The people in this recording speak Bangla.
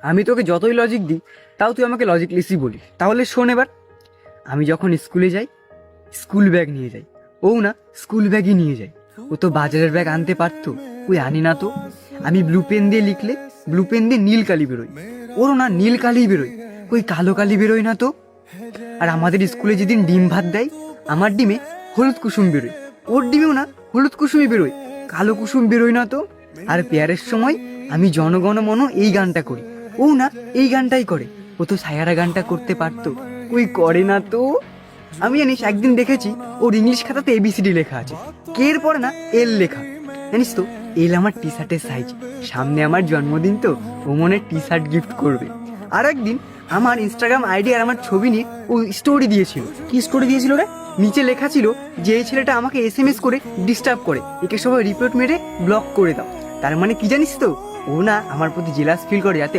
আমি তোকে যতই লজিক দিই তাও তুই আমাকে লজিকলেসই বলিস। তাহলে শোন এবার, আমি যখন স্কুলে যাই স্কুল ব্যাগ নিয়ে যাই, ও না স্কুল ব্যাগই নিয়ে যায়। ও তো বাজারের ব্যাগ আনতে পারতো, ওই আনি না তো। আমি ব্লু পেন দিয়ে লিখলে ব্লু পেন দিয়ে নীল কালি বেরোয়, ওরও না নীল কালি বেরোয়, ওই কালো কালি বেরোয় না তো। আর আমাদের স্কুলে যেদিন ডিম ভাত দেয়, আমার ডিমে হলুদ কুসুম বেরোয়, ওর ডিমেও না হলুদ কুসুমই বেরোয়, কালো কুসুম বেরোয় না তো। আর পেয়ারের সময় আমি জনগণ মন এই গানটা করি, ও না এই গানটাই করে। ও তো সায়ারা গানটা করতে পারতো, ওই করে না তো। আমি জানিস একদিন দেখেছি ওর ইংলিশ খাতাতে এবিসিডি লেখা আছে, কে এর পরে না এল লেখা। জানিস তো এল আমার টি শার্টের সাইজ, সামনে আমার জন্মদিন তো, ও মনে টি শার্ট গিফট করবে। আর একদিন আমার ইনস্টাগ্রাম আইডি আর আমার ছবি নিয়ে ও স্টোরি দিয়েছিল। কি স্টোরি দিয়েছিল রে? নিচে লেখা ছিল যে এই ছেলেটা আমাকে এসএমএস করে ডিস্টার্ব করে, একে সবাই রিপোর্ট মেরে ব্লক করে দাও। তার মানে কি জানিস তো, ও না আমার প্রতি জেলাস ফিল করে, যাতে